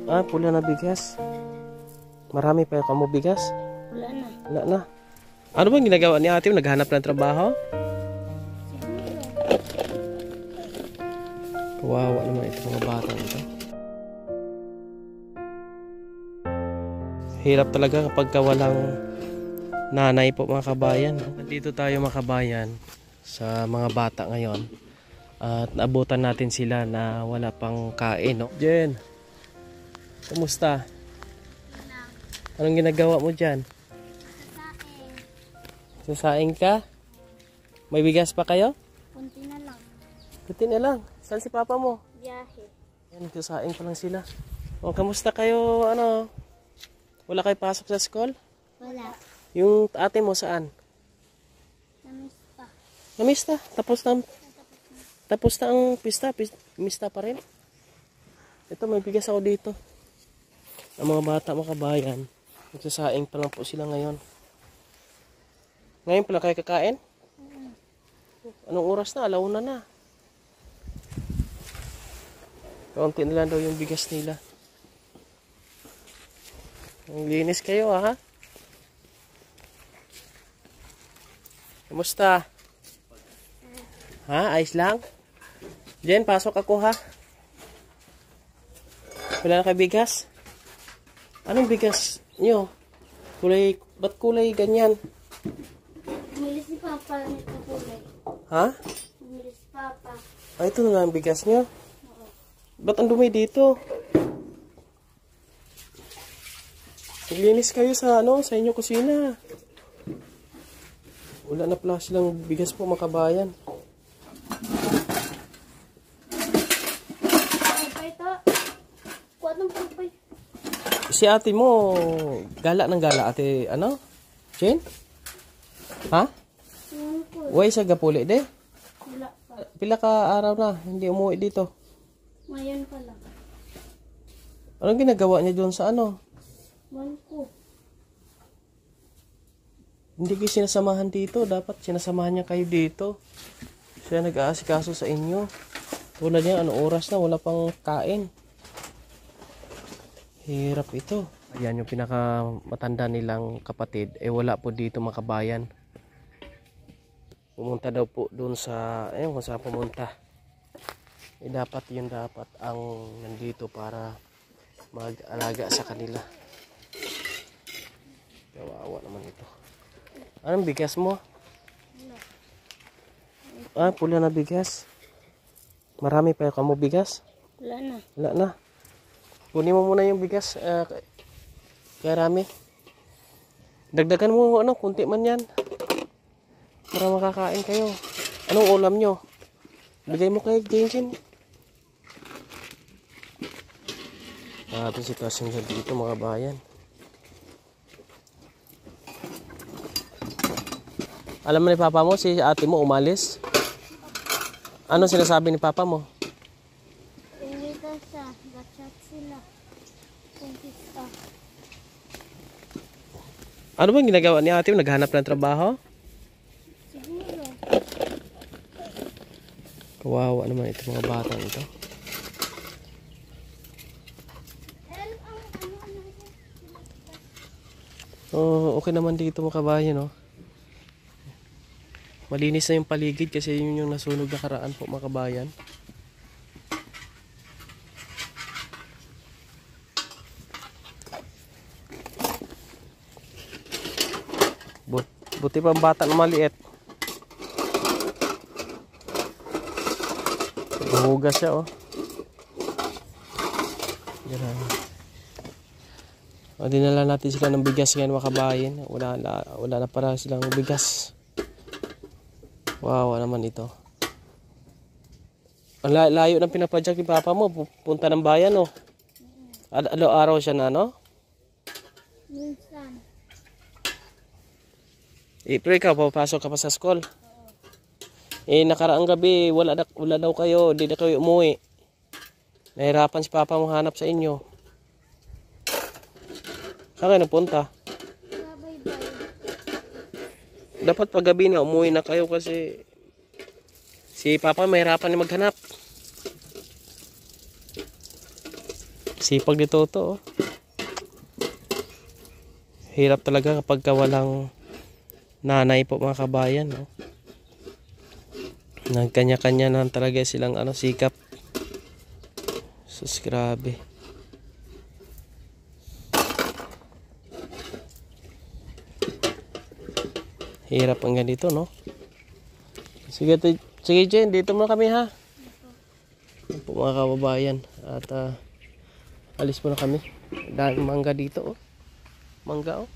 Ah, pula na bigas. Marami pa kamo bigas? Wala na. Wala na. Ano bang ginagawa ni ate? Naghanap ng trabaho? Kawawa naman itong mga batang ito. Hirap talaga kapag walang nanay po mga kabayan. Nandito tayo mga kabayan sa mga bata ngayon. At naabutan natin sila na wala pang kain. No? Jen, kumusta? Anong ginagawa mo dyan? Sasaing ka? May bigas pa kayo? Kunti na lang. Kunti na lang. Saan si papa mo? Biyahe. Yan, sasaing pa lang sila. O, kamusta kayo? Ano? Wala kayo pasok sa school? Wala. Yung ate mo saan? Namiss pa. Namista? Tapos na ang pista? Mista pa rin? Ito, may bigas ako dito. Ang mga bata mga kabayan, nagsasaing pa lang po sila ngayon. Ngayon pala kayo kakain? Anong oras na? Alauna na. Kaunti na lang daw yung bigas nila. Ang linis kayo ha? Kamusta? Ha? Ayos lang? Jen, pasok ako ha? Wala na kayo bigas? Anong bigas nyo? Ba't kulay ganyan? Bumili si Papa nito kulay. Ha? Bumili si Papa. Ah, ito na nga ang bigas nyo? Ba't ang dumi dito? Naglinis kayo sa sa inyong kusina. Wala na pala silang bigas po mga kabayan. Pagpay to. Kuha ng pagpay. Si ate mo, gala ng gala ate, Jen? Ha? Uy, sa gapuli de? Wala pa. Pila ka araw na, hindi umuwi dito. Ngayon pa lang. Anong ginagawa niya doon sa Man ko. Hindi kayo sinasamahan dito, dapat sinasamahan niya kayo dito. Siya nag-aasikaso sa inyo. Tulad niya, anong oras na, wala pang kain. Hirap ito. Ayan yung pinakamatanda nilang kapatid. Wala po dito mga kabayan. Pumunta daw po doon sa, kung saan pumunta. Dapat ang nandito para mag-alaga sa kanila. Kawawa naman ito. Anong bigas mo? Ah, pula na bigas. Marami pa kamo bigas? Wala na. Wala na. Kunin mo muna yung bigas. Kaya rami. Dagdagan mo kunti man yan. Para makakain kayo. Anong ulam nyo? Bigay mo kay Jinjin. Ito sitwasyon siya dito mga bayan. Alam mo ni papa mo, si ate mo umalis? Ano sinasabi ni papa mo? Dito siya. Gachat sila. Kumpista. Ano bang ginagawa ni ate mo? Naghanap ng trabaho? Siguro. Kawawa naman ito mga batang ito. Oh, okay naman dito mga kabayan, Malinis na yung paligid kasi yun yung nasunog na karaan po mga kabayan. Buti pa ang bata na maliit. Hugas siya, Ganun. Dinala natin sila ng bigas ngayon mga kabayan. Wala na para silang bigas. Wow, naman ito. Ang layo ng pinapadyak ni papa mo. Punta ng bayan, Araw siya na, Minsan. Pero ikaw, papasok ka pa sa school? Nakaraang gabi, wala daw kayo. Hindi na kayo umuwi. Nahirapan si papa mo hanap sa inyo. Saan kayo napunta? Dapat paggabi na umuwi na kayo kasi si papa mahirapan na maghanap. Sipag ni Toto, oh. Hirap talaga kapag walang nanay po mga kabayan, oh. Nagkanya-kanya na talaga silang sikap. Sus, grabe. Hirap ang ganito, no? Sige, sige Jen, dito muna kami ha. Yan po mga kababayan. At alis muna kami. Dahil mangga dito, oh. Mangga, oh.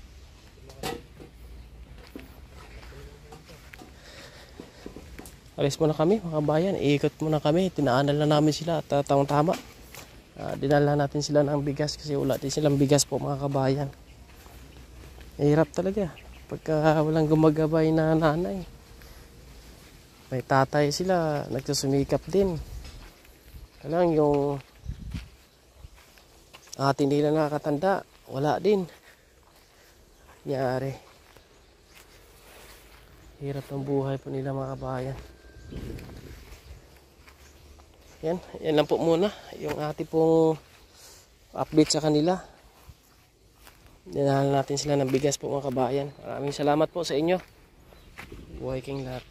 Alis muna kami mga kabayan. Iikot muna kami. Tinaanan lang namin sila at tamang-tama. Dinala natin sila ng bigas kasi wala din silang bigas po mga kabayan. Hirap talaga pagka walang gumagabay na nanay. May tatay sila, nagsusumikap din. Kailang yung atin nila nakakatanda, wala din. Nyari. Hirap ng buhay po nila mga kabayan. Yan lang po muna yung ating pong update sa kanila. Dinala natin sila ng bigas po mga kabayan. Maraming salamat po sa inyo. Buhay king lahat.